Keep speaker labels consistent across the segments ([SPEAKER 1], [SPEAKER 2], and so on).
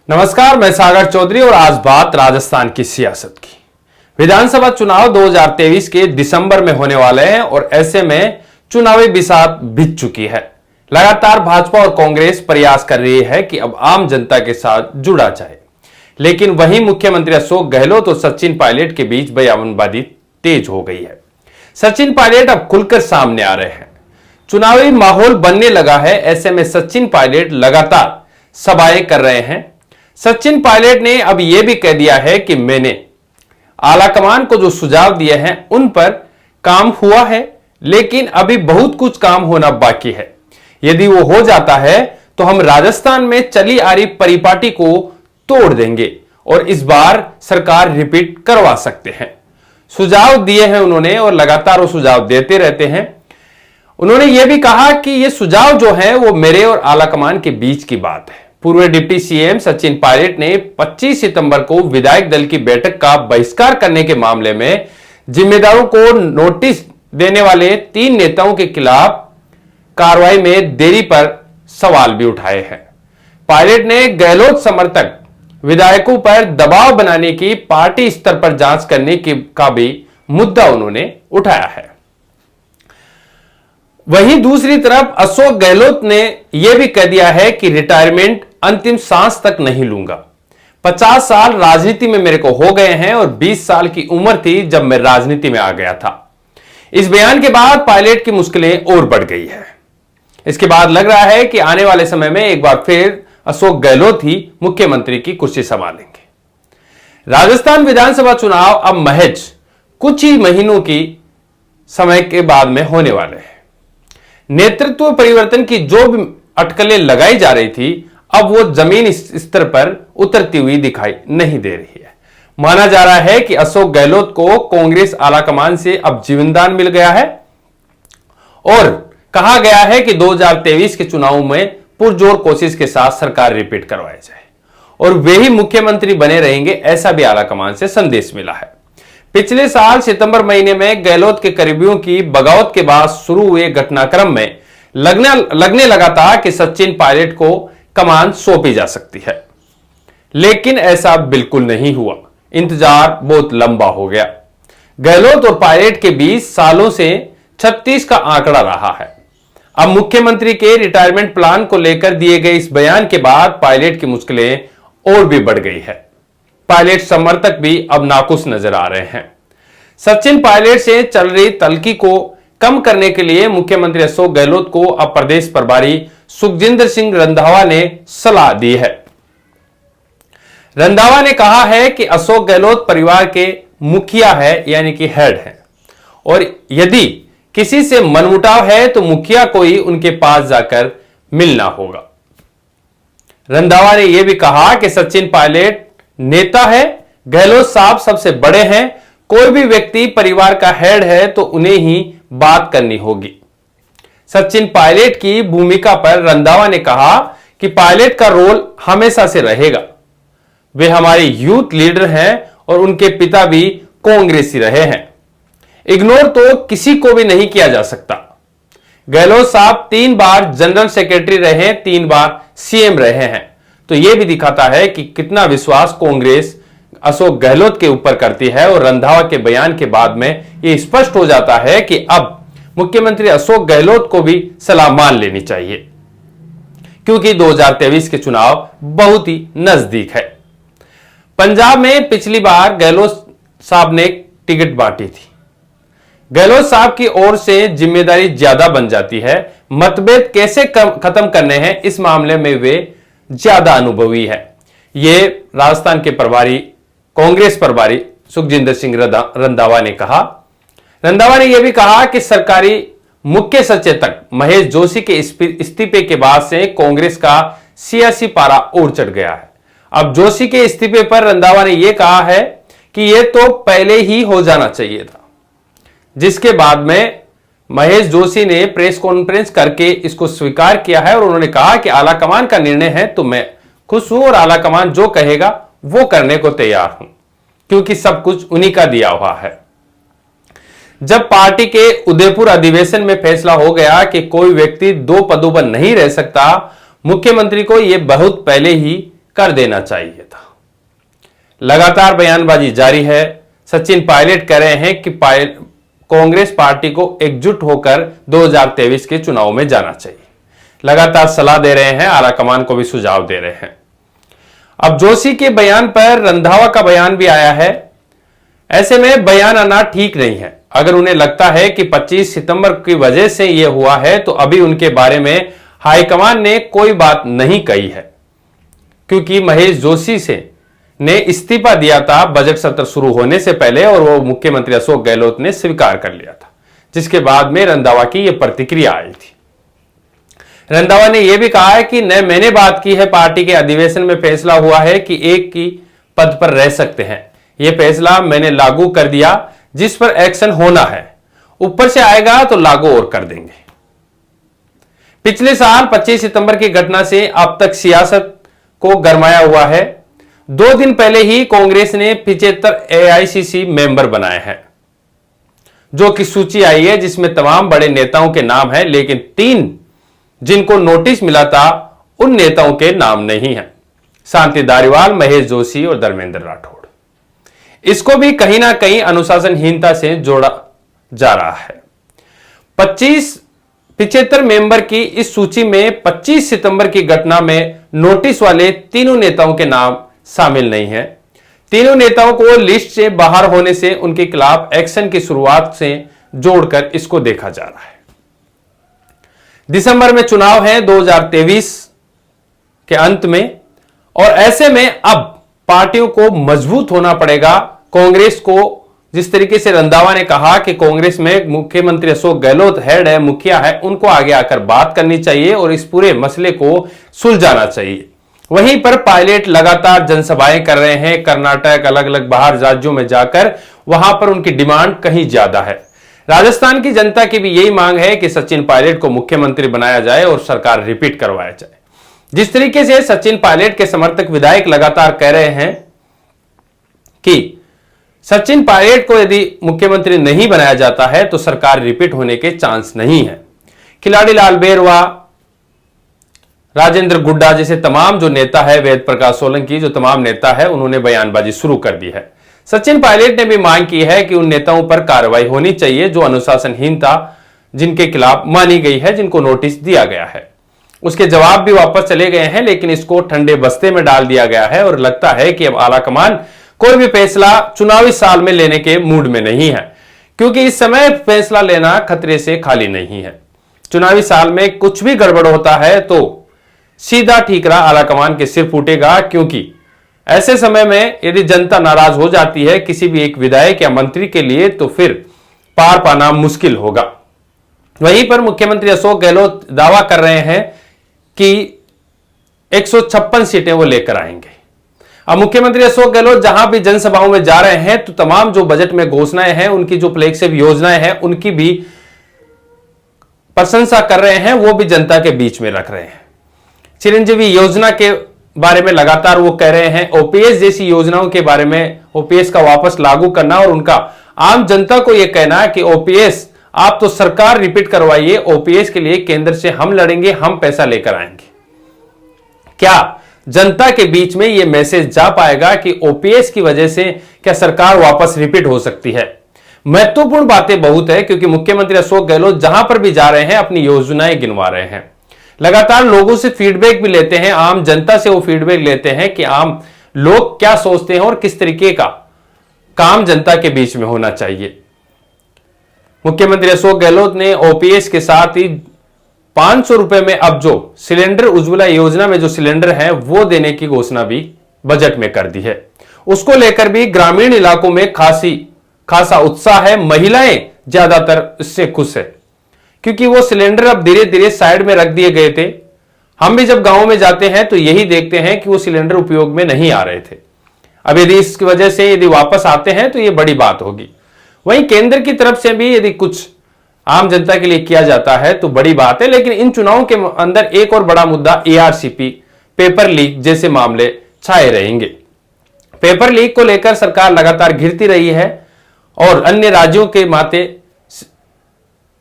[SPEAKER 1] नमस्कार, मैं सागर चौधरी और आज बात राजस्थान की सियासत की। विधानसभा चुनाव 2023 के दिसंबर में होने वाले हैं और ऐसे में चुनावी बिसात बीत चुकी है। लगातार भाजपा और कांग्रेस प्रयास कर रही है कि अब आम जनता के साथ जुड़ा जाए, लेकिन वहीं मुख्यमंत्री अशोक गहलोत और सचिन पायलट के बीच बयानबाजी तेज हो गई है। सचिन पायलट अब खुलकर सामने आ रहे हैं। चुनावी माहौल बनने लगा है, ऐसे में सचिन पायलट लगातार सभाएं कर रहे हैं। सचिन पायलट ने अब यह भी कह दिया है कि मैंने आलाकमान को जो सुझाव दिए हैं उन पर काम हुआ है, लेकिन अभी बहुत कुछ काम होना बाकी है। यदि वो हो जाता है तो हम राजस्थान में चली आ रही परिपाटी को तोड़ देंगे और इस बार सरकार रिपीट करवा सकते हैं। सुझाव दिए हैं उन्होंने और लगातार वो सुझाव देते रहते हैं। उन्होंने यह भी कहा कि ये सुझाव जो है वो मेरे और आलाकमान के बीच की बात है। पूर्व डिप्टी सीएम सचिन पायलट ने 25 सितंबर को विधायक दल की बैठक का बहिष्कार करने के मामले में जिम्मेदारों को नोटिस देने वाले 3 नेताओं के खिलाफ कार्रवाई में देरी पर सवाल भी उठाए हैं। पायलट ने गहलोत समर्थक विधायकों पर दबाव बनाने की पार्टी स्तर पर जांच करने का भी मुद्दा उन्होंने उठाया है। वहीं दूसरी तरफ अशोक गहलोत ने यह भी कह दिया है कि रिटायरमेंट अंतिम सांस तक नहीं लूंगा। 50 साल राजनीति में मेरे को हो गए हैं और 20 साल की उम्र थी जब मैं राजनीति में आ गया था। इस बयान के बाद पायलट की मुश्किलें और बढ़ गई है। इसके बाद लग रहा है कि आने वाले समय में एक बार फिर अशोक गहलोत ही मुख्यमंत्री की कुर्सी संभालेंगे। राजस्थान विधानसभा चुनाव अब महज कुछ ही महीनों की समय के बाद में होने वाले हैं। नेतृत्व परिवर्तन की जो भी अटकलें लगाई जा रही थी, अब वो जमीन स्तर पर उतरती हुई दिखाई नहीं दे रही है। माना जा रहा है कि अशोक गहलोत को कांग्रेस आलाकमान से अब जीवनदान मिल गया है और कहा गया है कि 2023 के चुनाव में पुरजोर कोशिश के साथ सरकार रिपीट करवाई जाए और वे ही मुख्यमंत्री बने रहेंगे, ऐसा भी आलाकमान से संदेश मिला है। पिछले साल सितंबर महीने में गहलोत के करीबियों की बगावत के बाद शुरू हुए घटनाक्रम में लगने लगा था कि सचिन पायलट को कमान सौंपी जा सकती है, लेकिन ऐसा बिल्कुल नहीं हुआ। इंतजार बहुत लंबा हो गया। गहलोत और पायलट के बीच सालों से 36 का आंकड़ा रहा है। अब मुख्यमंत्री के रिटायरमेंट प्लान को लेकर दिए गए इस बयान के बाद पायलट की मुश्किलें और भी बढ़ गई है। पायलट समर्थक भी अब नाखुश नजर आ रहे हैं। सचिन पायलट से चल रही तल्खी को कम करने के लिए मुख्यमंत्री अशोक गहलोत को अब प्रदेश प्रभारी सुखजिंदर सिंह रंधावा ने सलाह दी है। रंधावा ने कहा है कि अशोक गहलोत परिवार के मुखिया है, यानी कि हेड है, और यदि किसी से मनमुटाव है तो मुखिया को ही उनके पास जाकर मिलना होगा। रंधावा ने यह भी कहा कि सचिन पायलट नेता है, गहलोत साहब सबसे बड़े हैं। कोई भी व्यक्ति परिवार का हेड है तो उन्हें ही बात करनी होगी। सचिन पायलट की भूमिका पर रंधावा ने कहा कि पायलट का रोल हमेशा से रहेगा। वे हमारे यूथ लीडर हैं और उनके पिता भी कांग्रेसी रहे हैं। इग्नोर तो किसी को भी नहीं किया जा सकता। गहलोत साहब 3 बार जनरल सेक्रेटरी रहे, 3 बार सीएम रहे हैं, तो यह भी दिखाता है कि कितना विश्वास कांग्रेस अशोक गहलोत के ऊपर करती है। और रंधावा के बयान के बाद में यह स्पष्ट हो जाता है कि अब मुख्यमंत्री अशोक गहलोत को भी सलाह मान लेनी चाहिए, क्योंकि 2023 के चुनाव बहुत ही नजदीक है। पंजाब में पिछली बार गहलोत साहब ने टिकट बांटी थी। गहलोत साहब की ओर से जिम्मेदारी ज्यादा बन जाती है। मतभेद कैसे खत्म करने हैं, इस मामले में वे ज्यादा अनुभवी है। ये राजस्थान के प्रभारी कांग्रेस प्रभारी सुखजिंदर सिंह रंधावा ने कहा। रंधावा ने यह भी कहा कि सरकारी मुख्य सचेतक महेश जोशी के इस्तीफे के बाद से कांग्रेस का सियासी पारा और चढ़ गया है। अब जोशी के इस्तीफे पर रंधावा ने यह कहा है कि यह तो पहले ही हो जाना चाहिए था, जिसके बाद में महेश जोशी ने प्रेस कॉन्फ्रेंस करके इसको स्वीकार किया है और उन्होंने कहा कि आलाकमान का निर्णय है तो मैं खुश हूं और आलाकमान जो कहेगा वो करने को तैयार हूं, क्योंकि सब कुछ उन्हीं का दिया हुआ है। जब पार्टी के उदयपुर अधिवेशन में फैसला हो गया कि कोई व्यक्ति 2 पदों पर नहीं रह सकता, मुख्यमंत्री को यह बहुत पहले ही कर देना चाहिए था। लगातार बयानबाजी जारी है। सचिन पायलट कह रहे हैं कि कांग्रेस पार्टी को एकजुट होकर 2023 के चुनाव में जाना चाहिए। लगातार सलाह दे रहे हैं, आलाकमान को भी सुझाव दे रहे हैं। अब जोशी के बयान पर रंधावा का बयान भी आया है। ऐसे में बयान आना ठीक नहीं है। अगर उन्हें लगता है कि 25 सितंबर की वजह से यह हुआ है तो अभी उनके बारे में हाईकमान ने कोई बात नहीं कही है, क्योंकि महेश जोशी ने इस्तीफा दिया था बजट सत्र शुरू होने से पहले और वो मुख्यमंत्री अशोक गहलोत ने स्वीकार कर लिया था, जिसके बाद में रंधावा की यह प्रतिक्रिया आई थी। रंधावा ने यह भी कहा है कि न मैंने बात की है, पार्टी के अधिवेशन में फैसला हुआ है कि एक की पद पर रह सकते हैं। यह फैसला मैंने लागू कर दिया, जिस पर एक्शन होना है, ऊपर से आएगा तो लागू और कर देंगे। पिछले साल 25 सितंबर की घटना से अब तक सियासत को गरमाया हुआ है। 2 दिन पहले ही कांग्रेस ने 75 एआईसीसी मेंबर बनाए हैं, जो कि सूची आई है जिसमें तमाम बड़े नेताओं के नाम है, लेकिन 3 जिनको नोटिस मिला था उन नेताओं के नाम नहीं है। शांति धारीवाल, महेश जोशी और धर्मेंद्र राठौड़। इसको भी कहीं ना कहीं अनुशासनहीनता से जोड़ा जा रहा है। 75 मेंबर की इस सूची में 25 सितंबर की घटना में नोटिस वाले तीनों नेताओं के नाम शामिल नहीं है। तीनों नेताओं को लिस्ट से बाहर होने से उनके खिलाफ एक्शन की शुरुआत से जोड़कर इसको देखा जा रहा है। दिसंबर में चुनाव है 2023 के अंत में, और ऐसे में अब पार्टियों को मजबूत होना पड़ेगा। कांग्रेस को, जिस तरीके से रंधावा ने कहा कि कांग्रेस में मुख्यमंत्री अशोक गहलोत हेड है, मुखिया है, उनको आगे आकर बात करनी चाहिए और इस पूरे मसले को सुलझाना चाहिए। वहीं पर पायलट लगातार जनसभाएं कर रहे हैं, कर्नाटक, अलग अलग बाहर राज्यों में जाकर, वहां पर उनकी डिमांड कहीं ज्यादा है। राजस्थान की जनता की भी यही मांग है कि सचिन पायलट को मुख्यमंत्री बनाया जाए और सरकार रिपीट करवाया जाए। जिस तरीके से सचिन पायलट के समर्थक विधायक लगातार कह रहे हैं कि सचिन पायलट को यदि मुख्यमंत्री नहीं बनाया जाता है तो सरकार रिपीट होने के चांस नहीं है। खिलाड़ी लाल बेरवा, राजेंद्र गुड्डा जैसे तमाम जो नेता है, वेद प्रकाश सोलंकी, जो तमाम नेता है, उन्होंने बयानबाजी शुरू कर दी है। सचिन पायलट ने भी मांग की है कि उन नेताओं पर कार्रवाई होनी चाहिए जो अनुशासनहीनता जिनके खिलाफ मानी गई है, जिनको नोटिस दिया गया है। उसके जवाब भी वापस चले गए हैं, लेकिन इसको ठंडे बस्ते में डाल दिया गया है और लगता है कि अब आलाकमान कोई भी फैसला चुनावी साल में लेने के मूड में नहीं है, क्योंकि इस समय फैसला लेना खतरे से खाली नहीं है। चुनावी साल में कुछ भी गड़बड़ होता है तो सीधा ठीकरा आलाकमान के सिर फूटेगा, क्योंकि ऐसे समय में यदि जनता नाराज हो जाती है किसी भी एक विधायक या मंत्री के लिए तो फिर पार पाना मुश्किल होगा। वहीं पर मुख्यमंत्री अशोक गहलोत दावा कर रहे हैं कि 156 सीटें वो लेकर आएंगे। अब मुख्यमंत्री अशोक गहलोत जहां भी जनसभाओं में जा रहे हैं तो तमाम जो बजट में घोषणाएं हैं, उनकी जो फ्लैगशिप योजनाएं हैं, उनकी भी प्रशंसा कर रहे हैं, वो भी जनता के बीच में रख रहे हैं। चिरंजीवी योजना के बारे में लगातार वो कह रहे हैं, ओपीएस जैसी योजनाओं के बारे में, ओपीएस का वापस लागू करना, और उनका आम जनता को यह कहना है कि ओपीएस आप तो सरकार रिपीट करवाइए, ओपीएस के लिए केंद्र से हम लड़ेंगे, हम पैसा लेकर आएंगे। क्या जनता के बीच में यह मैसेज जा पाएगा कि ओपीएस की वजह से क्या सरकार वापस रिपीट हो सकती है? महत्वपूर्ण बातें बहुत है, क्योंकि मुख्यमंत्री अशोक गहलोत जहां पर भी जा रहे हैं अपनी योजनाएं गिनवा रहे हैं। लगातार लोगों से फीडबैक भी लेते हैं, आम जनता से वो फीडबैक लेते हैं कि आम लोग क्या सोचते हैं और किस तरीके का काम जनता के बीच में होना चाहिए। मुख्यमंत्री अशोक गहलोत ने ओपीएस के साथ ही 500 रुपए में अब जो सिलेंडर, उज्ज्वला योजना में जो सिलेंडर है वो देने की घोषणा भी बजट में कर दी है। उसको लेकर भी ग्रामीण इलाकों में खासा उत्साह है। महिलाएं ज्यादातर इससे खुश है, क्योंकि वो सिलेंडर अब धीरे धीरे साइड में रख दिए गए थे। हम भी जब गांव में जाते हैं तो यही देखते हैं कि वो सिलेंडर उपयोग में नहीं आ रहे थे। अब यदि इसकी वजह से यदि वापस आते हैं तो ये बड़ी बात होगी। वहीं केंद्र की तरफ से भी यदि कुछ आम जनता के लिए किया जाता है तो बड़ी बात है। लेकिन इन चुनावों के अंदर एक और बड़ा मुद्दा एआरसीपी, पेपर लीक जैसे मामले छाए रहेंगे। पेपर लीक को लेकर सरकार लगातार घिरती रही है और अन्य राज्यों के माथे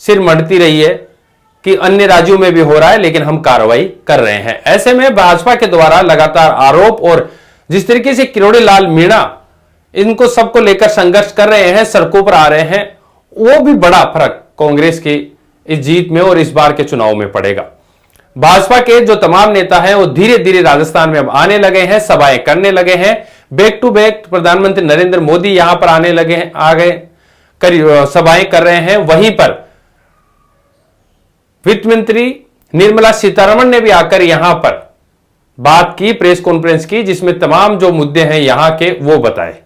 [SPEAKER 1] सिर मढ़ती रही है कि अन्य राज्यों में भी हो रहा है, लेकिन हम कार्रवाई कर रहे हैं। ऐसे में भाजपा के द्वारा लगातार आरोप और जिस तरीके से किरोड़ी लाल मीणा इनको सबको लेकर संघर्ष कर रहे हैं, सड़कों पर आ रहे हैं, वो भी बड़ा फर्क कांग्रेस की इस जीत में और इस बार के चुनाव में पड़ेगा। भाजपा के जो तमाम नेता हैं वो धीरे धीरे राजस्थान में अब आने लगे हैं, सभाएं करने लगे हैं। बैक टू बैक प्रधानमंत्री नरेंद्र मोदी यहां पर आने लगे हैं, आ गए, सभाएं कर रहे हैं। वहीं पर वित्त मंत्री निर्मला सीतारमण ने भी आकर यहां पर बात की, प्रेस कॉन्फ्रेंस की, जिसमें तमाम जो मुद्दे हैं यहां के वो बताए।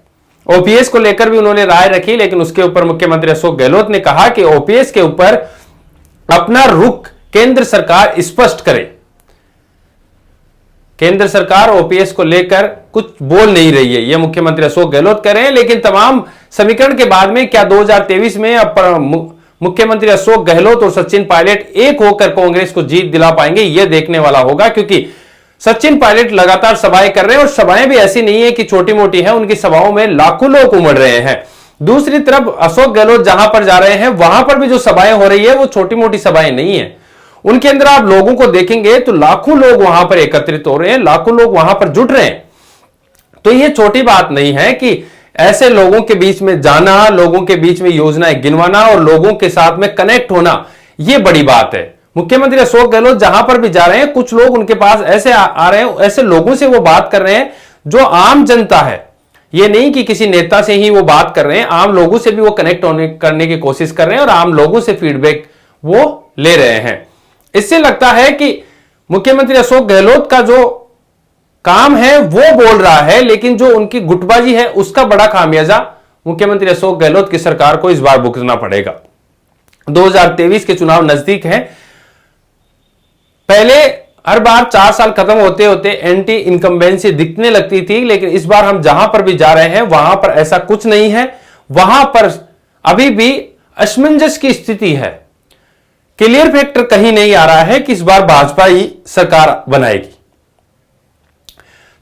[SPEAKER 1] ओपीएस को लेकर भी उन्होंने राय रखी, लेकिन उसके ऊपर मुख्यमंत्री अशोक गहलोत ने कहा कि ओपीएस के ऊपर अपना रुख केंद्र सरकार स्पष्ट करे। केंद्र सरकार ओपीएस को लेकर कुछ बोल नहीं रही है, यह मुख्यमंत्री अशोक गहलोत कह रहे हैं। लेकिन तमाम समीकरण के बाद में क्या 2023 में मुख्यमंत्री अशोक गहलोत और सचिन पायलट एक होकर कांग्रेस को जीत दिला पाएंगे, यह देखने वाला होगा। क्योंकि सचिन पायलट लगातार सभाएं कर रहे हैं और सभाएं भी ऐसी नहीं है कि छोटी मोटी है, उनकी सभाओं में लाखों लोग उमड़ रहे हैं। दूसरी तरफ अशोक गहलोत जहां पर जा रहे हैं वहां पर भी जो सभाएं हो रही है वो छोटी मोटी सभाएं नहीं है। उनके अंदर आप लोगों को देखेंगे तो लाखों लोग वहां पर एकत्रित हो रहे हैं, लाखों लोग वहां पर जुट रहे हैं। तो यह छोटी बात नहीं है कि ऐसे लोगों के बीच में जाना, लोगों के बीच में योजनाएं गिनवाना और लोगों के साथ में कनेक्ट होना, यह बड़ी बात है। मुख्यमंत्री अशोक गहलोत जहां पर भी जा रहे हैं, कुछ लोग उनके पास ऐसे आ रहे हैं, ऐसे लोगों से वो बात कर रहे हैं जो आम जनता है। ये नहीं कि किसी नेता से ही वो बात कर रहे हैं, आम लोगों से भी वो कनेक्ट करने की कोशिश कर रहे हैं और आम लोगों से फीडबैक वो ले रहे हैं। इससे लगता है कि मुख्यमंत्री अशोक गहलोत का जो काम है वो बोल रहा है, लेकिन जो उनकी गुटबाजी है उसका बड़ा खामियाजा मुख्यमंत्री अशोक गहलोत की सरकार को इस बार भुगतना पड़ेगा। 2023 के चुनाव नजदीक हैं। पहले हर बार 4 साल खत्म होते होते एंटी इनकम्बेंसी दिखने लगती थी, लेकिन इस बार हम जहां पर भी जा रहे हैं वहां पर ऐसा कुछ नहीं है। वहां पर अभी भी असमंजस की स्थिति है। क्लियर फैक्टर कहीं नहीं आ रहा है कि इस बार भाजपा ही सरकार बनाएगी।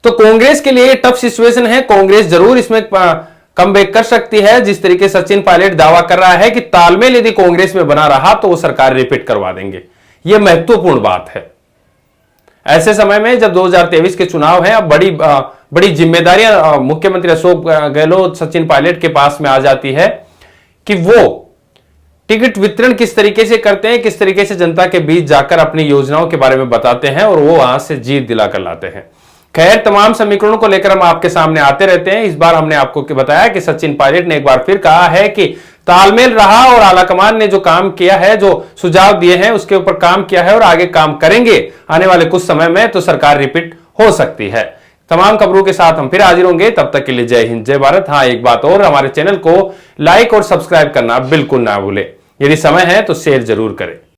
[SPEAKER 1] तो कांग्रेस के लिए टफ सिचुएशन है। कांग्रेस जरूर इसमें कमबैक कर सकती है। जिस तरीके से सचिन पायलट दावा कर रहा है कि तालमेल यदि कांग्रेस में बना रहा तो वो सरकार रिपीट करवा देंगे, यह महत्वपूर्ण बात है। ऐसे समय में जब 2023 के चुनाव है, अब बड़ी जिम्मेदारियां मुख्यमंत्री अशोक गहलोत, सचिन पायलट के पास में आ जाती है कि वो टिकट वितरण किस तरीके से करते हैं, किस तरीके से जनता के बीच जाकर अपनी योजनाओं के बारे में बताते हैं और वो वहां से जीत दिलाकर लाते हैं। खैर, तमाम समीकरणों को लेकर हम आपके सामने आते रहते हैं। इस बार हमने आपको बताया कि सचिन पायलट ने एक बार फिर कहा है कि तालमेल रहा और आलाकमान ने जो काम किया है, जो सुझाव दिए हैं उसके ऊपर काम किया है और आगे काम करेंगे। आने वाले कुछ समय में तो सरकार रिपीट हो सकती है। तमाम खबरों के साथ हम फिर हाजिर होंगे। तब तक के लिए जय हिंद, जय भारत। हाँ, एक बात और, हमारे चैनल को लाइक और सब्सक्राइब करना बिल्कुल ना भूले। यदि समय है तो शेयर जरूर करें।